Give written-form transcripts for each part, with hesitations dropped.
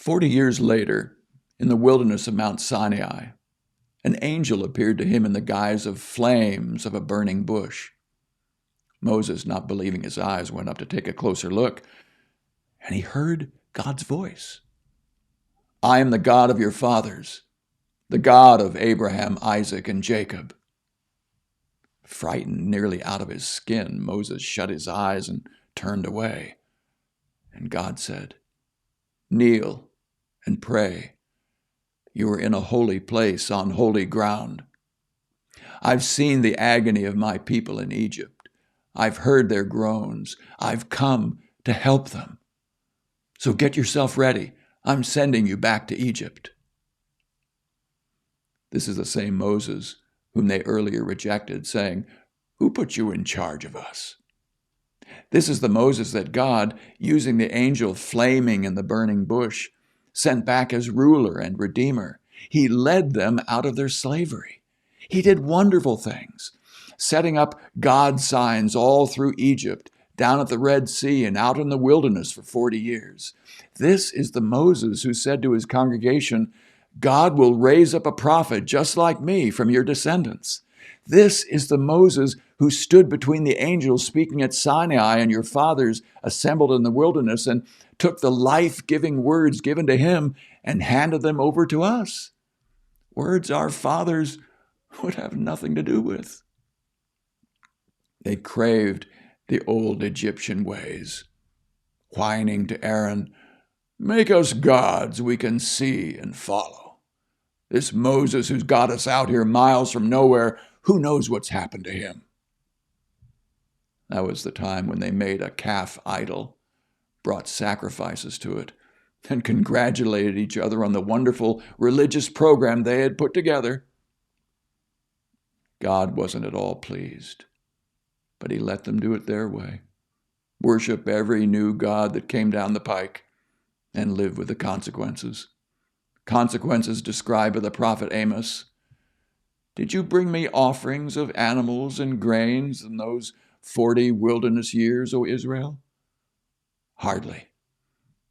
40 years later, in the wilderness of Mount Sinai, an angel appeared to him in the guise of flames of a burning bush. Moses, not believing his eyes, went up to take a closer look, and he heard God's voice. "I am the God of your fathers, the God of Abraham, Isaac, and Jacob." Frightened nearly out of his skin, Moses shut his eyes and turned away. And God said, "Kneel and pray. You are in a holy place on holy ground. I've seen the agony of my people in Egypt. I've heard their groans. I've come to help them. So get yourself ready. I'm sending you back to Egypt." This is the same Moses whom they earlier rejected, saying, "Who put you in charge of us?" This is the Moses that God, using the angel flaming in the burning bush, sent back as ruler and redeemer. He led them out of their slavery. He did wonderful things, setting up God signs all through Egypt, down at the Red Sea, and out in the wilderness for 40 years. This is the Moses who said to his congregation, "God will raise up a prophet just like me from your descendants." This is the Moses who stood between the angels speaking at Sinai and your fathers assembled in the wilderness and took the life-giving words given to him and handed them over to us. Words our fathers would have nothing to do with. They craved the old Egyptian ways, whining to Aaron, "Make us gods we can see and follow. This Moses who's got us out here miles from nowhere, who knows what's happened to him?" That was the time when they made a calf idol, brought sacrifices to it, and congratulated each other on the wonderful religious program they had put together. God wasn't at all pleased, but he let them do it their way, worship every new god that came down the pike, and live with the consequences. Consequences described by the prophet Amos. "Did you bring me offerings of animals and grains in those 40 wilderness years, O Israel? Hardly.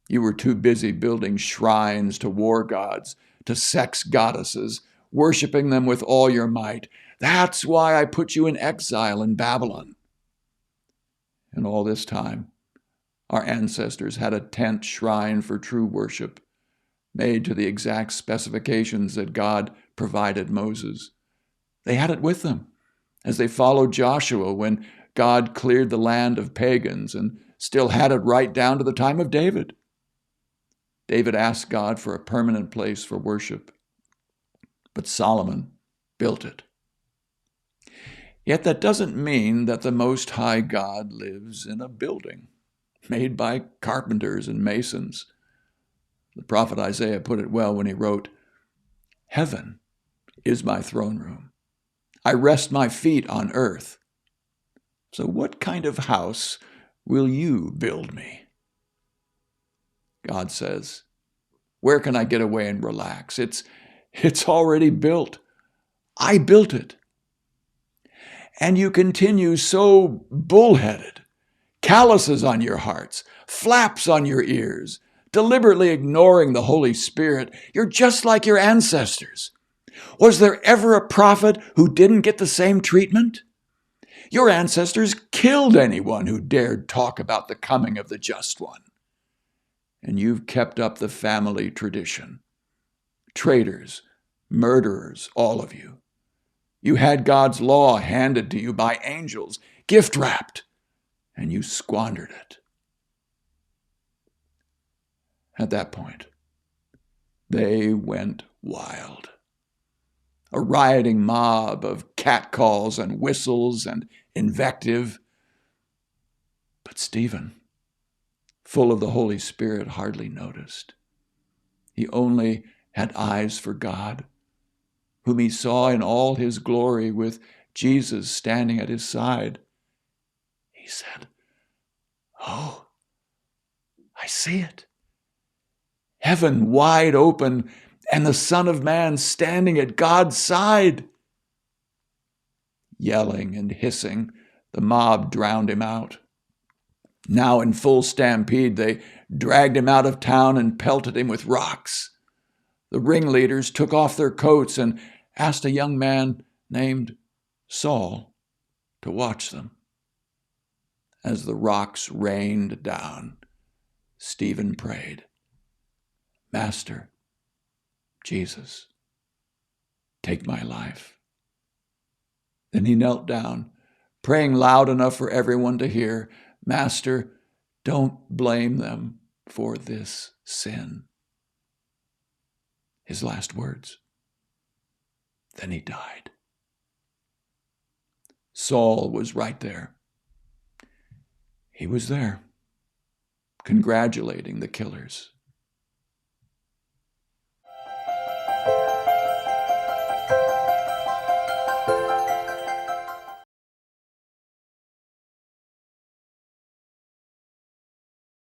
You were too busy building shrines to war gods, to sex goddesses, worshiping them with all your might. That's why I put you in exile in Babylon." And all this time, our ancestors had a tent shrine for true worship, made to the exact specifications that God provided Moses. They had it with them as they followed Joshua when God cleared the land of pagans, and still had it right down to the time of David. David asked God for a permanent place for worship, but Solomon built it. Yet that doesn't mean that the Most High God lives in a building made by carpenters and masons. The prophet Isaiah put it well when he wrote, "Heaven is my throne room. I rest my feet on earth. So what kind of house will you build me?" God says, "Where can I get away and relax? It's already built. I built it." And you continue so bullheaded, calluses on your hearts, flaps on your ears, deliberately ignoring the Holy Spirit. You're just like your ancestors. Was there ever a prophet who didn't get the same treatment? Your ancestors killed anyone who dared talk about the coming of the Just One. And you've kept up the family tradition. Traitors, murderers, all of you. You had God's law handed to you by angels, gift-wrapped, and you squandered it. At that point, they went wild. A rioting mob of catcalls and whistles and invective. But Stephen, full of the Holy Spirit, hardly noticed. He only had eyes for God, whom he saw in all his glory with Jesus standing at his side. He said, "Oh, I see it. Heaven wide open and the Son of Man standing at God's side." Yelling and hissing, the mob drowned him out. Now in full stampede, they dragged him out of town and pelted him with rocks. The ringleaders took off their coats and asked a young man named Saul to watch them. As the rocks rained down, Stephen prayed, "Master, Jesus, take my life." Then he knelt down, praying loud enough for everyone to hear, "Master, don't blame them for this sin." His last words. Then he died. Saul was right there. He was there, congratulating the killers.